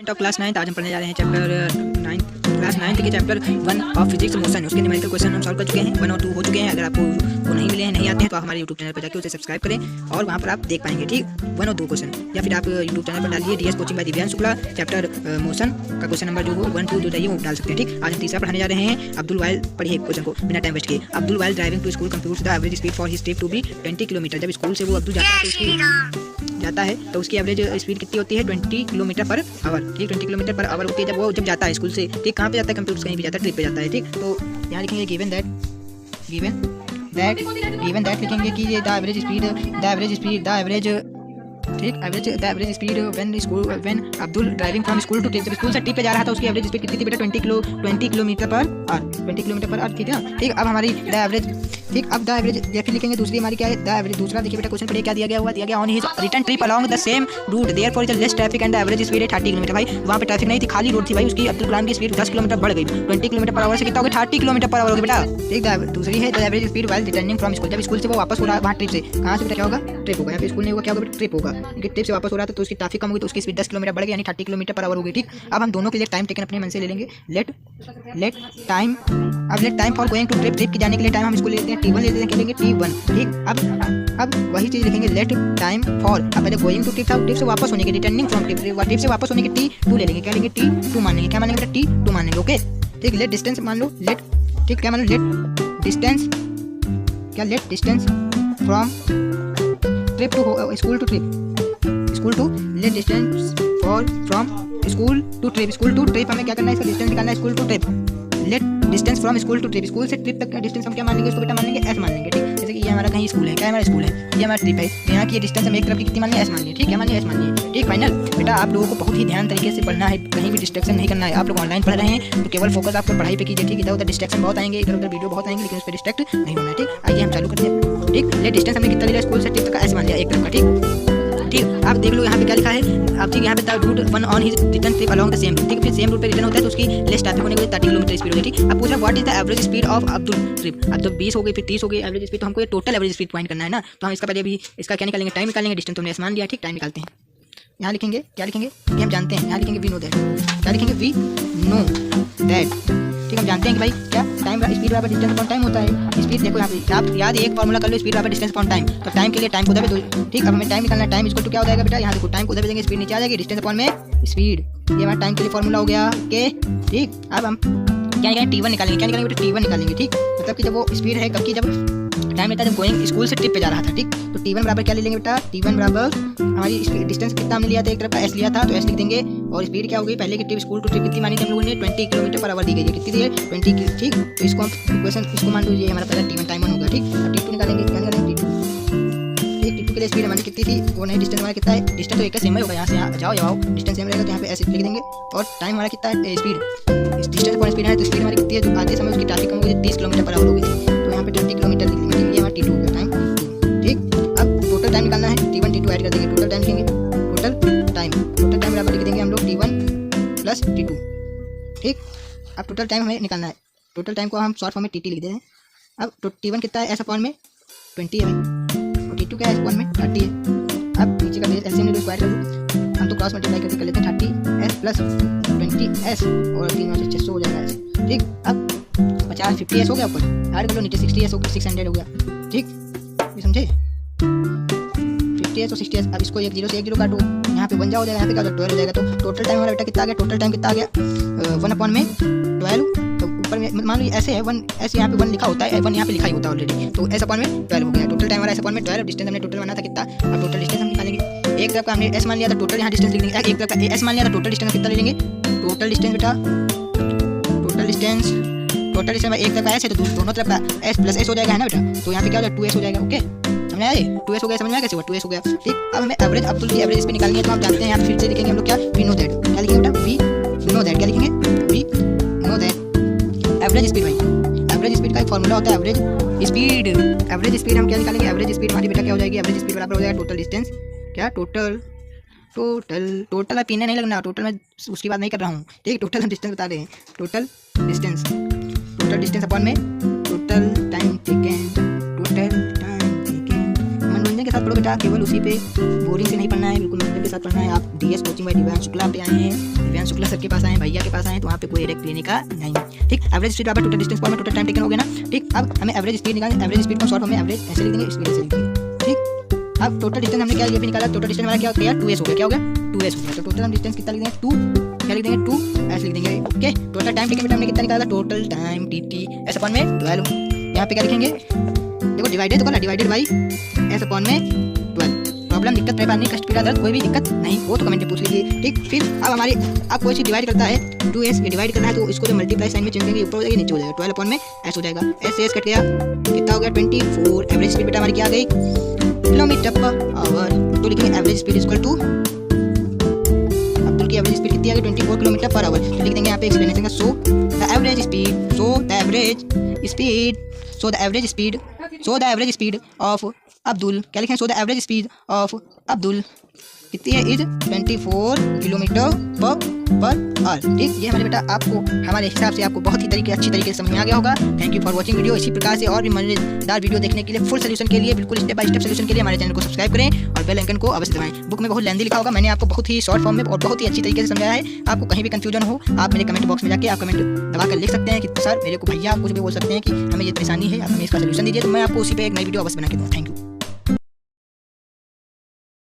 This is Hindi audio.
ऑफ क्लास 9 आज हम पढ़ने जा रहे हैं चैप्टर 9 क्लास 9 के चैप्टर 1 ऑफ फिजिक्स मोशन। उसके न्यूमेरिकल क्वेश्चन हम सॉल्व कर चुके हैं, 1 और 2 हो चुके हैं। अगर आपको वो नहीं मिले हैं, नहीं आते हैं, तो आप हमारे यूट्यूब चैनल पर जाकर उसे सब्सक्राइब करें और वहाँ पर आप देख पाएंगे, ठीक, 1 और 2 क्वेश्चन। या फिर आप यूट्यूब चैनल पर डालिए DS coaching bye Divyansh Shukla, chapter motion का क्वेश्चन नंबर जो 1 2 जो चाहिए वो डाल सकते हैं, ठीक। आज हम तीसरा पढ़ाने जा रहे हैं अब्दुल वाइल। पढ़िए क्वेश्चन को बिना टाइम वेस्ट किए। Abdul while driving to school computes the average speed for his trip to be 20 kilometre. जब स्कूल से वो अब्दुल जाता है तो उसकी एवरेज स्पीड कितनी होती है? 20 किलोमीटर पर आवर, ठीक, 20 किलोमीटर पर आवर होती है जब जाता है स्कूल से, ठीक। कहाँ पे जाता है? कंप्यूटर कहीं भी जाता है, ट्रिप पे जाता है, ठीक। तो यहाँ लिखेंगे गिवन दैट लिखेंगे कि द एवरेज स्पीड ठीक, the average speed when Abdul driving from school to trip. जब स्कूल से ट्रिप पे जा रहा था उसकी एवरेज स्पीड कितनी थी बेटा? 20 किलोमीटर पर आवर, ठीक है, ठीक। अब हमारी द एवरेज, ठीक, अब द एवरेज या फिर लिखेंगे दूसरी हमारी क्या है? The average. दूसरा देखिए बेटा क्वेश्चन पर क्या दिया गया on his return trip along the same route therefore is less traffic and the average speed है 30 किलोमीटर। भाई वहाँ पे ट्रैफिक नहीं थी, खाली रोड थी भाई, उसकी अब्दुल कलाम की स्पीड 10 किलोमीटर बढ़ गई, 20 किलोमीटर पर आवर से कितना हो गया? 30 किलोमीटर पर आवर हो गया बेटा, ठीक। दूसरी है the average speed while returning from school. जब स्कूल से वो वापस हो रहा है वहाँ ट्रिप से, कहाँ से बेटा क्या होगा? ट्रिप होगा। यहाँ पे स्कूल नहीं होगा, क्या होगा? ट्रिप होगा, क्योंकि ट्रिप से वापस हो रहा था तो उसकी ट्रैफिक कम होगी, तो उसकी स्पीड 10 किलोमीटर बढ़ गई, यानी 30 किलोमीटर पर आवर हो गई, ठीक। अब हम दोनों के लिए टाइम टेकन अपने मन से ले लेंगे। Let time for going to trip की जाने के लिए टाइम हम इसको ले लेते हैं T1 ले लेते हैं, लेंगे T1, ठीक। अब वही चीज़ लिखेंगे लेट टाइम फॉर, अब पहले गोइंग टू ट्रिप था, ट्रिप से वापस होने के, रिटर्निंग फ्रॉम ट्रिप से वापस होने के T2 ले लेंगे। क्या लेंगे? T2 मान लेंगे। क्या मानेंगे बेटा? T2 मान लेंगे, ओके, ठीक। लेट डिस्टेंस मान लो, लेट, ठीक, क्या मान लो? लेट डिस्टेंस, क्या? Let distance from trip to school to let distance for from school to trip हमें क्या करना है? इसका डिस्टेंस निकालना है, school to trip. Let distance from school to trip, school से ट्रिप तक का डिस्टेंस हम क्या मान लेंगे? उसको बेटा मान लेंगे S मान लेंगे, ठीक। जैसे कि ये हमारा कहीं स्कूल है, क्या हमारा स्कूल है, ये हमारा ट्रिप है, यहाँ की डिस्टेंस हम एक तरफ की कितनी मान लिया? S मान लिया, ठीक। क्या मान लिया? S मान लिया, ठीक। फाइनल बेटा आप लोगों को बहुत ही ध्यान तरीके से पढ़ना है, कहीं भी डिस्ट्रैक्शन नहीं करना है। आप लोग ऑनलाइन पढ़ रहे हैं तो केवल फोकस आपको पढ़ाई पे कीजिए, ठीक। इधर उधर डिस्ट्रैक्शन बहुत आएंगे, इधर उधर वीडियो बहुत आएंगे, लेकिन उस पर डिस्ट्रैक्ट नहीं होना है, ठीक। आइए हम चालू करते हैं, ठीक। लेट डिस्टेंस हमने कितना लिया? स्कूल से ट्रिप तक का S मान लिया, एक तरफ का, ठीक। आप देख लो यहाँ पे क्या लिखा है, अब ठीक, यहाँ पे route 1 on his return trip along the same, ठीक। फिर सेम रूट पे रिटर्न होता है तो उसकी लेस ट्रैफिक होने के 30 किलोमीटर स्पीड होगी, ठीक। अब पूछ रहा what is the average speed of Abdul trip. अब जब 20 हो गई, फिर 30 हो गई एवरेज स्पीड, तो हमको ये टोटल एवरेज स्पीड पॉइंट करना है ना, तो हम इसका पहले भी इसका क्या निकालेंगे? टाइम निकालेंगे, डिस्टेंस तो हमने मान लिया, ठीक। टाइम निकालते हैं, यहाँ लिखेंगे, क्या लिखेंगे? कि हम जानते हैं, यहाँ लिखेंगे वी नो दैट, क्या लिखेंगे? वी नो दैट, ठीक। हम जानते हैं कि भाई क्या टाइम स्पीड बराबर डिस्टेंस अपॉन टाइम होता है। स्पीड देखो यहाँ पे आप याद एक फॉर्मूला कर लो, स्पीड बराबर डिस्टेंस अपॉन टाइम। तो टाइम के लिए टाइम को उधर पे, ठीक। अब हमें टाइम निकालना है, टाइम इसको तो क्या हो जाएगा बेटा? यहाँ देखो टाइम को उधर देंगे, स्पीड नीचे आ जाएगी, डिस्टेंस अपॉन में स्पीड, ये हमारा टाइम के लिए फॉर्मूला हो गया, ओके, ठीक। अब हम क्या निकालेंगे? T1 निकालेंगे। क्या निकालेंगे बेटा? T1 निकालेंगे, ठीक। मतलब कि जब वो स्पीड है कब की? जब टाइम लेता है जब गोइंग स्कूल से ट्रिप पे जा रहा था, ठीक। तो T1 बराबर क्या ले लेंगे बेटा? T1 बराबर हमारी डिस्टेंस कितना हमने लिया था? एक तरफ का S लिया था तो S लिख देंगे, और स्पीड क्या हो गई? पहले की ट्रिप स्कूल टू ट्रिप कितनी मानी थी हम लोगों ने? 20 किलोमीटर पर आवर दी गई है, कितनी दी है? 20, ठीक। तो इसको हम इक्वेशन इसको मान लो, ये हमारा पहला T1 टाइम 1 होगा, ठीक। अब T2 निकालेंगे, क्या निकालेंगे? T2, ठीक। T2 के लिए स्पीड हमारी कितनी थी? वो नहीं, डिस्टेंस हमारा कितना है? डिस्टेंस तो एक सेम ही होगा, यहाँ से यहाँ जाओ डिस्टेंस सेम रहेगा तो यहाँ पे S लिख देंगे, और टाइम हमारा कितना है? स्पीड, डिस्टेंस पर स्पीड है तो स्पीड हमारी कितनी है? जो आते समय उसकी ट्रैफिक कम हो गई 30 किलोमीटर पर आवर हो गई थी, तो यहाँ पे 20 किलोमीटर लिख लेंगे, ये हमारा T2 हो गया, टाइम, ठीक। अब टोटल टाइम निकालना है, T1 T2 ऐड कर देंगे, टोटल टाइम लिखेंगे, टोटल टाइम बराबर लिख देंगे हम लोग T1 प्लस T2, ठीक। अब टोटल टाइम हमें निकालना है, टोटल टाइम को हम शॉर्ट फॉर्म में TT लिख दे रहे हैं। अब T1 कितना है? S अपॉन में 20 है, और T2 क्या है? S अपॉन में 30 है। अब नीचे का बेस एलसीएम ले लो, स्क्वायर कर लो, हम तो क्रॉस मल्टीप्लाई करके कर लेते हैं, 30S प्लस 20S, और 3 से 600 हो जाएगा ऐसे, ठीक। अब 50S हो गया, ऊपर ऐड कर लो, नीचे 60S हो गया, 600 हो गया, ठीक। ये समझे? 50S और 60S। अब इसको एक 0 से 1 0 काटो, यहाँ पे 1 हो जाएगा, यहाँ पे क्या 12 हो जाएगा, तो टोटल टाइम हमारा बेटा कितना आ गया? टोटल टाइम कितना आ गया? 1 अपॉन में 12, तो ऊपर में मान लो ऐसे है 1, ऐसे यहाँ पे 1 लिखा होता है, 1 यहाँ पे लिखा ही होता है ऑलरेडी, तो S अपॉन में 12 हो गया। टोटल टाइम हमारा S अपॉन में 12, डिस्टेंस हमने टोटल माना था कितना? अब टोटल डिस्टेंस हम निकालेंगे, एक तरफ का हमने S मान लिया था, टोटल यहाँ डिस्टेंस लिख देंगे, एक तरफ का S मान लिया था, टोटल डिस्टेंस कितना ले लेंगे? टोटल डिस्टेंस बेटा, टोटल डिस्टेंस एक तरफ का S है तो दोनों तरफ का S प्लस S हो जाएगा, है ना बेटा। तो यहाँ पे क्या हो जाएगा? 2S हो जाएगा, ओके, समझ आए? 2S हो गया, समझ में आया कैसे हुआ? 2S हो गया, ठीक। अब हमें एवरेज अब्दुल की एवरेज स्पीड निकालनी है, तो हम जानते हैं, यहाँ फिर से लिखेंगे हम लोग क्या? वी नो दैट, क्या लिखेंगे बेटा? वी नो दैट, क्या लिखेंगे? We know that average speed, भाई एवरेज स्पीड का एक फॉर्मूला होता है, एवरेज स्पीड हम क्या निकालेंगे? एवरेज स्पीड हमारी बेटा क्या हो जाएगी? एवरेज स्पीड बराबर हो जाएगा टोटल डिस्टेंस, क्या? टोटल अब पीने नहीं लगना, टोटल मैं उसकी बात नहीं कर रहा हूँ, ठीक। टोटल हम डिस्टेंस बता रहे हैं, टोटल डिस्टेंस अपॉन में टोटल टाइम टेकन, मनोरंजन के साथ पढ़ो बेटा, केवल उसी पे बोरिंग से नहीं पढ़ना है, बिल्कुल मेहनत के साथ पढ़ना है। आप DS coaching bye Divyansh Shukla पे आए हैं, दिव्यांश शुक्ला सर के पास आए हैं, भैया के पास आए हैं, तो वहाँ पे कोई हेडेक लेने का नहीं है। ठीक, एवरेज स्पीड बराबर टोटल डिस्टेंस पर टोटल टाइम टेकन हो गया ना। ठीक, अब हमें एवरेज स्पीड निकालना, एवरेज स्पीड को शॉर्ट हमें एवरेज ऐसे लिख देंगे, स्पीड ऐसे लिख देंगे। ठीक, अब टोटल डिस्टेंस हमने क्या ये भी निकाला, टोटल डिस्टेंस हमारा क्या हो गया, 2s हो गया। क्या हो गया, 2s हो गया। तो टोटल हम डिस्टेंस कितना लिख देंगे, 2 क्या लिख देंगे, 2s लिख देंगे। ओके, टोटल टाइम टेकन हमने कितना निकाला, total time TT s upon में 12। यहाँ पे क्या लिखेंगे, देखो डिवाइडेड तो करना, डिवाइडेड बाई s अपॉन में 12। प्रॉब्लम दिक्कत परेशानी कष्ट पीड़ा दर्द कोई भी दिक्कत नहीं हो तो कमेंट में पूछ लीजिए। ठीक, फिर अब हमारे आप कोई चीज डिवाइड करता है 2s, ये डिवाइड करना है तो इसको जो मल्टीप्लाई साइन में चेंज करेंगे, ऊपर हो जाएगा नीचे हो जाएगा, 12 अपॉन में s हो जाएगा। s से s कट गया, कितना हो गया 24। एवरेज स्पीड बेटा हमारी क्या आ गई, किलोमीटर पर आवर। तो लिखेंगे average speed equal to, Abdul की एवरेज स्पीड कितनी आ गई, 24 किलोमीटर पर आवर। तो लिख देंगे यहाँ पे एक्सप्लेनेशन का, so the average speed, so the average speed, so the average speed, so the average speed of Abdul, क्या लिखें, so the average speed of Abdul कितनी है, इज 24 किलोमीटर पर आवर। ठीक, ये हमारे बेटा आपको हमारे हिसाब से आपको बहुत ही अच्छी तरीके से समझ में आ गया होगा। Thank you for watching video. इसी प्रकार से और भी मजेदार वीडियो देखने के लिए, फुल सोल्यूशन के लिए, बिल्कुल स्टेप बाय स्टेप सोल्यूशन के लिए हमारे चैनल को सब्सक्राइब करें और बेल आइकन को अवश्य दबाएं। बुक में बहुत लेंदी लिखा होगा, मैंने आपको बहुत ही शॉर्ट फॉर्म में और बहुत ही अच्छी तरीके से समझाया है। आपको कहीं भी कंफ्यूजन हो, आप मेरे कमेंट बॉक्स में जाके आप कमेंट दबा कर लिख सकते हैं कि सर मेरे को भैया कुछ भी बोल सकते हैं कि हमें ये परेशानी है, आप हमें इसका सोल्यूशन दीजिए, तो मैं आपको उसी पर एक नई वीडियो अवश्य बना के दूँ। Thank you.